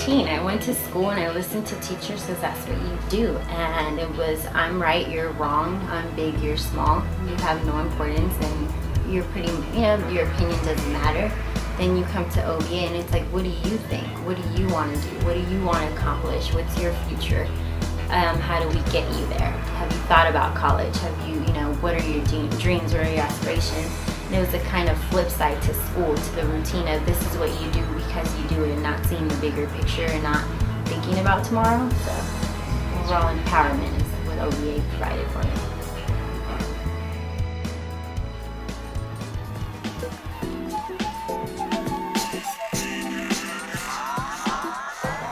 routine. I went to school and I listened to teachers because that's what you do. And it was, I'm right, you're wrong, I'm big, you're small, you have no importance, and you're pretty, your opinion doesn't matter. Then you come to OBA and it's like, what do you think? What do you want to do? What do you want to accomplish? What's your future? How do we get you there? Have you thought about college? Have you, what are your dreams? What are your aspirations? And it was a kind of flip side to school, to the routine of this is what you do because you do it, and not seeing the bigger picture and not thinking about tomorrow. So overall empowerment is what OBA provided for me.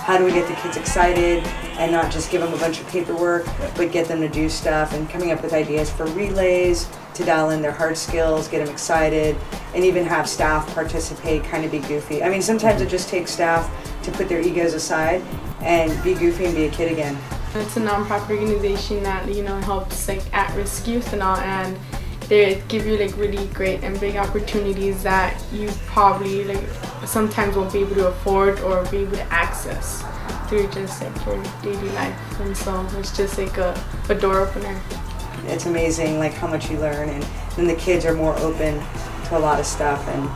How do we get the kids excited and not just give them a bunch of paperwork, but get them to do stuff, and coming up with ideas for relays to dial in their hard skills, get them excited, and even have staff participate, kind of be goofy. I mean, sometimes it just takes staff to put their egos aside and be goofy and be a kid again. It's a nonprofit organization that, helps at-risk youth and all, and they give you really great and big opportunities that you probably sometimes won't be able to afford or be able to access through just your daily life. And so it's just a door opener. It's amazing how much you learn, and then the kids are more open to a lot of stuff, and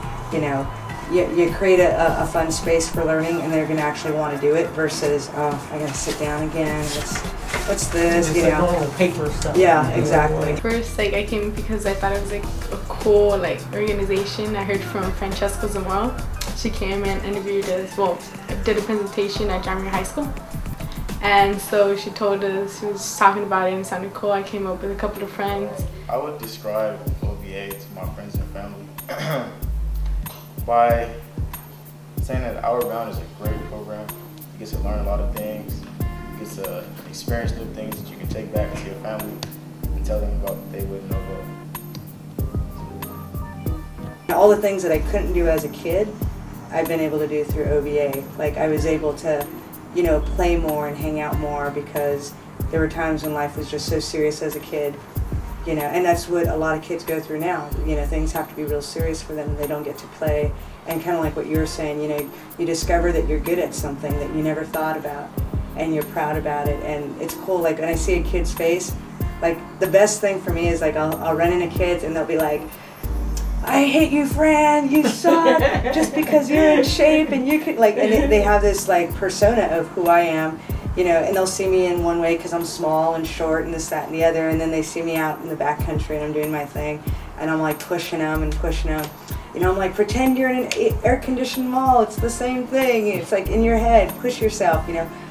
you create a fun space for learning, and they're going to actually want to do it versus, oh, I got to sit down again. What's this? Normal paper stuff. Yeah, exactly. First, I came because I thought it was a cool organization. I heard from Francesca Zamora. She came and interviewed us. Well, did a presentation at Jamia High School, and so she told us, she was talking about it and it sounded cool. I came up with a couple of friends. I would describe OBA to my friends and family by saying that Outward Bound is a great program. You get to learn a lot of things. You get to experience new things that you can take back to your family and tell them about what they wouldn't know about. All the things that I couldn't do as a kid, I've been able to do through OBA. I was able to, play more and hang out more because there were times when life was just so serious as a kid, and that's what a lot of kids go through now. Things have to be real serious for them. They don't get to play. And kind of like what you were saying, you discover that you're good at something that you never thought about, and you're proud about it. And it's cool, when I see a kid's face, the best thing for me is I'll run into kids and they'll be like, I hate you, Fran, you suck, just because you're in shape and you can, and they have this persona of who I am, and they'll see me in one way because I'm small and short and this, that, and the other, and then they see me out in the backcountry and I'm doing my thing, and I'm pushing them and pushing them. I'm pretend you're in an air-conditioned mall, it's the same thing. It's in your head, push yourself,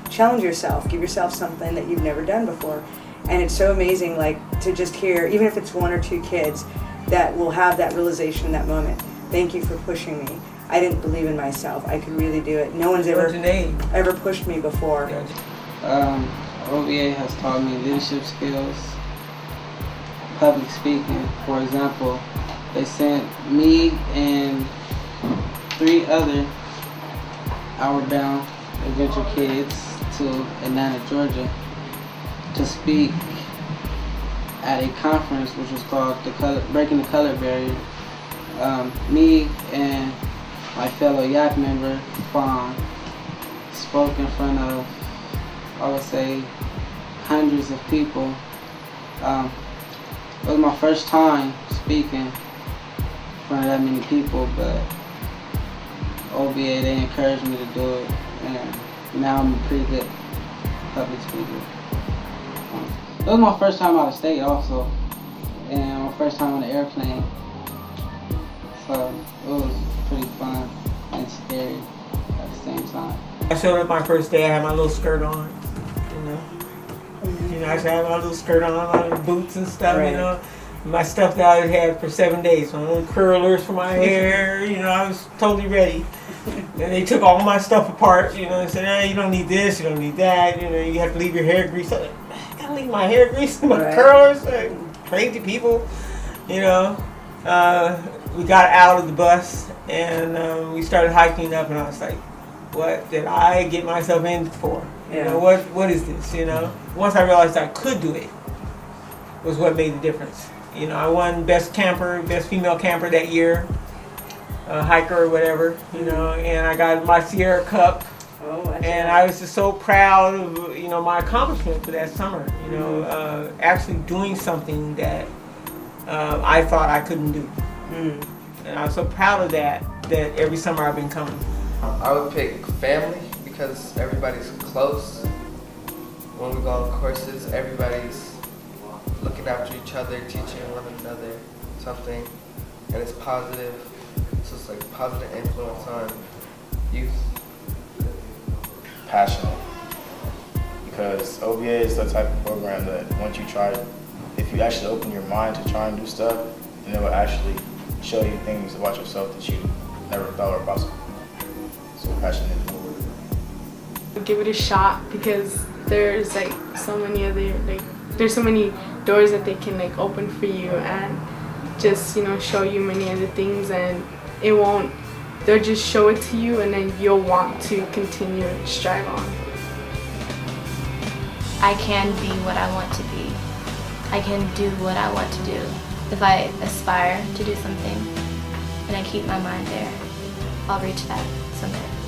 challenge yourself, give yourself something that you've never done before. And it's so amazing, to just hear, even if it's one or two kids, that will have that realization in that moment. Thank you for pushing me. I didn't believe in myself. I could really do it. No one's ever pushed me before. OBA has taught me leadership skills, public speaking. For example, they sent me and 3 other Outward Bound Adventure kids to Atlanta, Georgia to speak at a conference which was called Breaking the Color Barrier. Me and my fellow YAC member, Fawn, spoke in front of, I would say, hundreds of people. It was my first time speaking in front of that many people, but OBA, they encouraged me to do it, and now I'm a pretty good public speaker. It was my first time out of state also, and my first time on an airplane, so it was pretty fun and scary at the same time. I showed up my first day, I had my little skirt on, I should have my little skirt on, my little boots and stuff, Right. My stuff that I had for 7 days, my little curlers for my hair, I was totally ready. And they took all my stuff apart, and said, you don't need this, you don't need that, you have to leave your hair greased. I gotta leave my hair greased, my curlers, crazy people, We got out of the bus and we started hiking up, and I was like, what did I get myself in for? What is this, Once I realized I could do it was what made the difference. I won best female camper that year, hiker or whatever, and I got my Sierra Cup. Oh, wow. And I was just so proud of, you know, my accomplishment for that summer. You know, actually doing something that I thought I couldn't do. And I was so proud of that every summer I've been coming. I would pick family because everybody's close. When we go on courses, everybody's looking after each other, teaching one another something, and it's positive. So it's like positive influence on youth. Passionate. Because OBA is the type of program that once you try, if you actually open your mind to try and do stuff, then it will actually show you things about yourself that you never thought were possible. So passionate. Give it a shot because there's like so many other there's so many doors that they can like open for you and just, you know, show you many other things, and they'll just show it to you and then you'll want to continue and strive on. I can be what I want to be. I can do what I want to do. If I aspire to do something and I keep my mind there, I'll reach that someday.